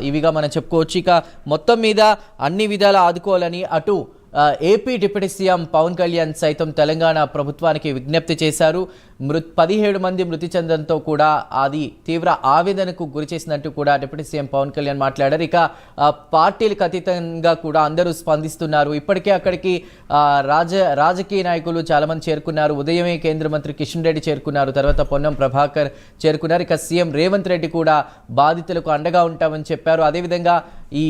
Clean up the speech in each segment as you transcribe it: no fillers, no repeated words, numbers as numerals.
ఇవిగా మనం చెప్పుకోవచ్చు. ఇక మొత్తం మీద అన్ని విధాలా ఆదుకోవాలని అటు AP deputy CM Pawan Kalyan సైతం తెలంగాణ ప్రభుత్వానికి విజ్ఞప్తి చేశారు. 17 మంది మృతి చెందడంతో కూడా అది తీవ్ర ఆవేదనకు గురి చేసినట్టు కూడా డిప్యూటీ సీఎం పవన్ కళ్యాణ్ మాట్లాడారు. ఇక పార్టీలకు అతీతంగా కూడా అందరూ స్పందిస్తున్నారు. ఇప్పటికే అక్కడికి రాజకీయ నాయకులు చాలామంది చేరుకున్నారు. ఉదయమే కేంద్ర మంత్రి కిషన్ రెడ్డి చేరుకున్నారు, తర్వాత పొన్నం ప్రభాకర్ చేరుకున్నారు. ఇక సీఎం రేవంత్ రెడ్డి కూడా బాధితులకు అండగా ఉంటామని చెప్పారు. అదేవిధంగా ఈ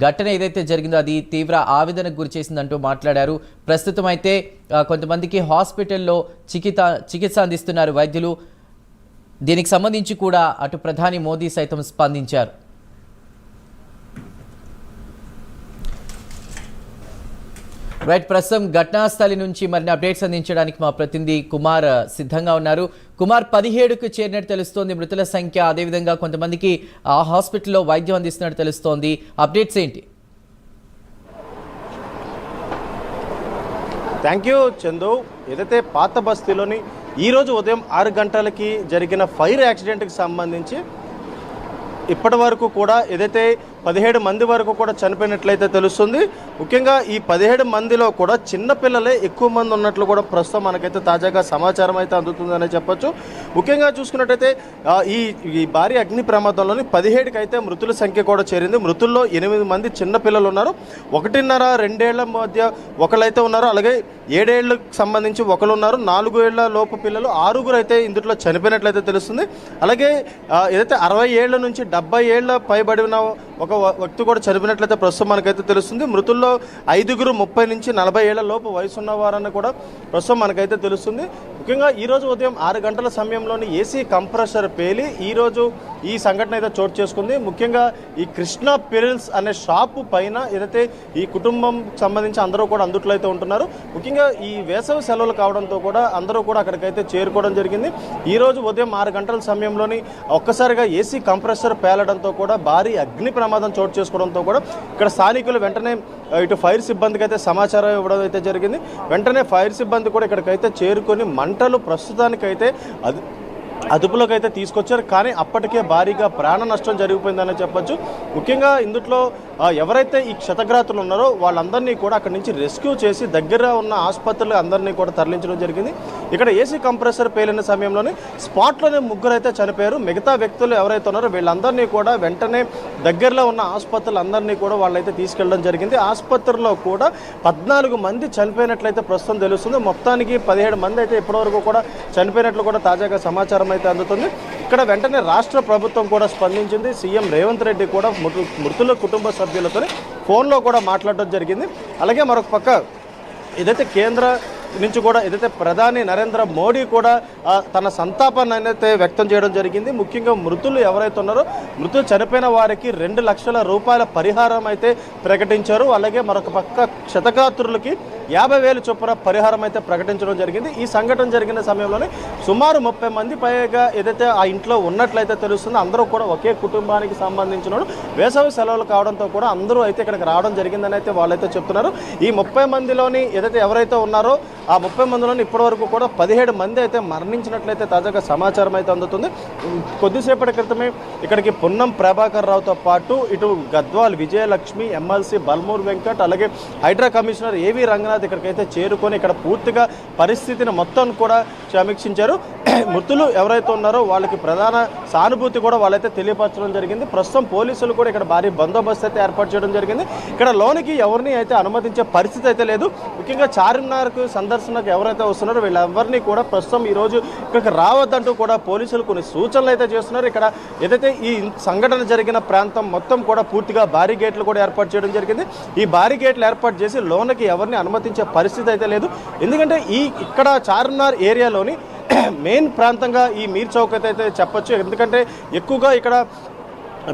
ఘటన ఏదైతే జరిగిందో అది తీవ్ర ఆవేదనకు గురి చేసిందంటూ మాట్లాడారు. ప్రస్తుతం అయితే కొంతమందికి హాస్పిటల్లో చికిత్స అందిస్తున్నారు వైద్యులు. దీనికి సంబంధించి కూడా అటు ప్రధాని మోదీ సైతం స్పందించారు. రైట్, ప్రస్తుతం ఘటనాస్థలి నుంచి మరిన్ని అప్డేట్స్ అందించడానికి మా ప్రతినిధి కుమార్ సిద్ధంగా ఉన్నారు. కుమార్, 17కు చేరినట్టు తెలుస్తోంది మృతుల సంఖ్య. అదేవిధంగా కొంతమందికి ఆ హాస్పిటల్లో వైద్యం అందిస్తున్నట్టు తెలుస్తోంది. అప్డేట్స్ ఏంటి? Thank you Chandu. ఏదైతే పాత బస్తీలోని ఈరోజు ఉదయం 6 గంటలకి జరిగిన ఫైర్ యాక్సిడెంట్కి సంబంధించి ఇప్పటి వరకు కూడా ఏదైతే 17 మంది వరకు కూడా చనిపోయినట్లయితే తెలుస్తుంది. ముఖ్యంగా ఈ 17 మందిలో కూడా చిన్నపిల్లలే ఎక్కువ మంది ఉన్నట్లు కూడా ప్రస్తుతం మనకైతే తాజాగా సమాచారం అయితే అందుతుందనే చెప్పొచ్చు. ముఖ్యంగా చూసుకున్నట్టయితే ఈ భారీ అగ్ని ప్రమాదంలోని 17కి అయితే మృతుల సంఖ్య కూడా చేరింది. మృతుల్లో 8 మంది చిన్నపిల్లలు ఉన్నారు. 1.5-2 ఏళ్ల మధ్య ఒకళ్ళైతే ఉన్నారు. అలాగే 7 ఏళ్ళకు సంబంధించి ఒకరు ఉన్నారు. 4 ఏళ్ల లోపు పిల్లలు 6 అయితే ఇందులో చనిపోయినట్లయితే తెలుస్తుంది. అలాగే ఏదైతే 60 ఏళ్ల నుంచి 70 ఏళ్ల పైబడిన ఒక వ్యక్తి కూడా చనిపోయినట్లయితే ప్రస్తుతం మనకైతే తెలుస్తుంది. మృతుల్లో 5 30 నుంచి 40 ఏళ్ల లోపు వయసు ఉన్నవారని కూడా ప్రస్తుతం మనకైతే తెలుస్తుంది. ముఖ్యంగా ఈరోజు ఉదయం 6 గంటల సమయంలోని ఏసీ కంప్రెసర్ పేలి ఈరోజు ఈ సంఘటన అయితే చోటు చేసుకుంది. ముఖ్యంగా ఈ కృష్ణ పిరిల్స్ అనే షాపు పైన ఏదైతే ఈ కుటుంబం సంబంధించి అందరూ కూడా అందుట్లో అయితే ఉంటున్నారు. ముఖ్యంగా ఈ వేసవి సెలవులు కావడంతో కూడా అందరూ కూడా అక్కడికైతే చేరుకోవడం జరిగింది. ఈరోజు ఉదయం 6 గంటల సమయంలోని ఒక్కసారిగా ఏసీ కంప్రెసర్ పేలడంతో కూడా భారీ అగ్ని ప్రమాదం చోటు చేసుకోవడంతో కూడా ఇక్కడ స్థానికులు వెంటనే ఇటు ఫైర్ సిబ్బందికి అయితే సమాచారం ఇవ్వడం అయితే జరిగింది. వెంటనే ఫైర్ సిబ్బంది కూడా ఇక్కడికైతే చేరుకొని మంటలు ప్రస్తుతానికైతే అదుపులోకి అయితే తీసుకొచ్చారు. కానీ అప్పటికే భారీగా ప్రాణ నష్టం జరిగిపోయిందని చెప్పొచ్చు. ముఖ్యంగా ఇందులో ఎవరైతే ఈ క్షతగాత్రులు ఉన్నారో వాళ్ళందరినీ కూడా అక్కడి నుంచి రెస్క్యూ చేసి దగ్గర ఉన్న ఆసుపత్రులు అందరినీ కూడా తరలించడం జరిగింది. ఇక్కడ ఏసీ కంప్రెసర్ పేలిన సమయంలోనే స్పాట్లోనే 3 అయితే చనిపోయారు. మిగతా వ్యక్తులు ఎవరైతే ఉన్నారో వీళ్ళందరినీ కూడా వెంటనే దగ్గరలో ఉన్న ఆసుపత్రులు అందరినీ కూడా వాళ్ళైతే తీసుకెళ్ళడం జరిగింది. ఆసుపత్రిలో కూడా 14 మంది చనిపోయినట్లయితే ప్రస్తుతం తెలుస్తుంది. మొత్తానికి 17 మంది అయితే ఇప్పటివరకు కూడా చనిపోయినట్లు కూడా తాజాగా సమాచారం అయితే అందుతుంది. ఇక్కడ వెంటనే రాష్ట్ర ప్రభుత్వం కూడా స్పందించింది. సీఎం రేవంత్ రెడ్డి కూడా మృతుల కుటుంబ సభ్యులతో ఫోన్లో కూడా మాట్లాడడం జరిగింది. అలాగే మరొక పక్క ఏదైతే కేంద్ర నుంచి కూడా ఏదైతే ప్రధాని నరేంద్ర మోడీ కూడా తన సంతాపాన్ని అయితే వ్యక్తం చేయడం జరిగింది. ముఖ్యంగా మృతులు ఎవరైతే ఉన్నారో మృతులు చనిపోయిన వారికి 2 లక్షల రూపాయల పరిహారం అయితే ప్రకటించారు. అలాగే మరొక పక్క క్షతగాత్రులకి 50,000 చొప్పున పరిహారం అయితే ప్రకటించడం జరిగింది. ఈ సంఘటన జరిగిన సమయంలోనే సుమారు 30 మంది పైగా ఏదైతే ఆ ఇంట్లో ఉన్నట్లయితే తెలుస్తుందో అందరూ కూడా ఒకే కుటుంబానికి సంబంధించిన వేసవి సెలవులు కావడంతో కూడా అందరూ అయితే ఇక్కడికి రావడం జరిగిందని అయితే వాళ్ళైతే చెప్తున్నారు. ఈ 30 మందిలోని ఏదైతే ఎవరైతే ఉన్నారో ఆ 30 మందిలోని ఇప్పటివరకు కూడా 17 మంది అయితే మరణించినట్లయితే తాజాగా సమాచారం అయితే అందుతుంది. కొద్దిసేపటి క్రితమే ఇక్కడికి పొన్నం ప్రభాకర్ రావుతో పాటు ఇటు గద్వాల్ విజయలక్ష్మి, ఎమ్మెల్సీ బల్మూర్ వెంకట్, అలాగే హైడ్రా కమిషనర్ ఏవి రంగనాథ్ ఇక్కడికైతే చేరుకొని ఇక్కడ పూర్తిగా పరిస్థితిని మొత్తం కూడా సమీక్షించారు. మృతులు ఎవరైతే ఉన్నారో వాళ్ళకి ప్రధాన సానుభూతి కూడా వాళ్ళైతే తెలియపరచడం జరిగింది. ప్రస్తుతం పోలీసులు కూడా ఇక్కడ భారీ బందోబస్తు అయితే ఏర్పాటు చేయడం జరిగింది. ఇక్కడ లోనికి ఎవరిని అయితే అనుమతించే పరిస్థితి అయితే లేదు. ముఖ్యంగా చార్మినార్కు సందర్శనకు ఎవరైతే వస్తున్నారో వీళ్ళెవరిని కూడా ప్రస్తుతం ఈరోజు ఇక్కడికి రావద్దంటూ కూడా పోలీసులు కొన్ని సూచనలు అయితే చేస్తున్నారు. ఇక్కడ ఏదైతే ఈ సంఘటన జరిగిన ప్రాంతం మొత్తం కూడా పూర్తిగా భారీ గేట్లు కూడా ఏర్పాటు చేయడం జరిగింది. ఈ భారీ గేట్లు ఏర్పాటు చేసి లోనికి ఎవరిని అనుమతించే పరిస్థితి అయితే లేదు. ఎందుకంటే ఇక్కడ చార్మినార్ ఏరియాలోని మెయిన్ ప్రాంతంగా ఈ మీర్ చౌక్ అయితే చెప్పొచ్చు. ఎందుకంటే ఎక్కువగా ఇక్కడ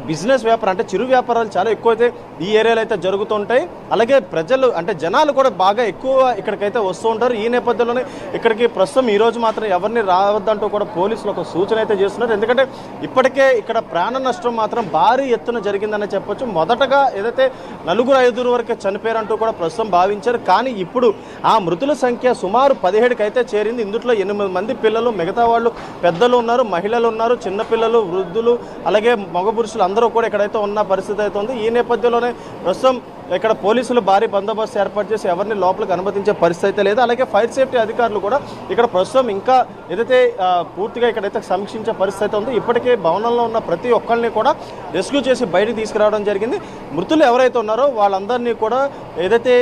బిజినెస్ వ్యాపారం అంటే చిరు వ్యాపారాలు చాలా ఎక్కువైతే ఈ ఏరియాలో అయితే జరుగుతుంటాయి. అలాగే ప్రజలు అంటే జనాలు కూడా బాగా ఎక్కువ ఇక్కడికైతే వస్తూ ఉంటారు. ఈ నేపథ్యంలోనే ఇక్కడికి ప్రస్తుతం ఈరోజు మాత్రం ఎవరిని రావద్దంటూ కూడా పోలీసులు ఒక సూచన అయితే చేస్తున్నారు. ఎందుకంటే ఇప్పటికే ఇక్కడ ప్రాణ నష్టం మాత్రం భారీ ఎత్తున జరిగిందని చెప్పొచ్చు. మొదటగా ఏదైతే 4-5 వరకే చనిపోయారంటూ కూడా ప్రస్తుతం భావించారు. కానీ ఇప్పుడు ఆ మృతుల సంఖ్య సుమారు 17కి అయితే చేరింది. ఇందులో 8 మంది పిల్లలు, మిగతా వాళ్ళు పెద్దలు ఉన్నారు, మహిళలు ఉన్నారు, చిన్నపిల్లలు, వృద్ధులు, అలాగే మగ పురుషులు పోలీసులు అందరూ కూడా ఇక్కడైతే ఉన్న పరిస్థితి అయితే ఉంది. ఈ నేపథ్యంలోనే ప్రస్తుతం ఇక్కడ పోలీసులు భారీ బందోబస్తు ఏర్పాటు చేసి ఎవరిని లోపలికి అనుమతించే పరిస్థితి అయితే లేదు. అలాగే ఫైర్ సేఫ్టీ అధికారులు కూడా ఇక్కడ ప్రస్తుతం ఇంకా ఏదైతే పూర్తిగా ఇక్కడైతే సమీక్షించే పరిస్థితి అయితే ఉంది. ఇప్పటికే భవనంలో ఉన్న ప్రతి ఒక్కరిని కూడా రెస్క్యూ చేసి బయటికి తీసుకురావడం జరిగింది. మృతులు ఎవరైతే ఉన్నారో వాళ్ళందరినీ కూడా ఏదైతే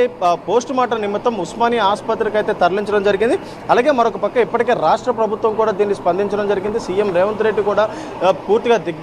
పోస్ట్ మార్టం నిమిత్తం ఉస్మానియా ఆసుపత్రికి అయితే తరలించడం జరిగింది. అలాగే మరొక పక్క ఇప్పటికే రాష్ట్ర ప్రభుత్వం కూడా దీన్ని స్పందించడం జరిగింది. సీఎం రేవంత్ రెడ్డి కూడా పూర్తిగా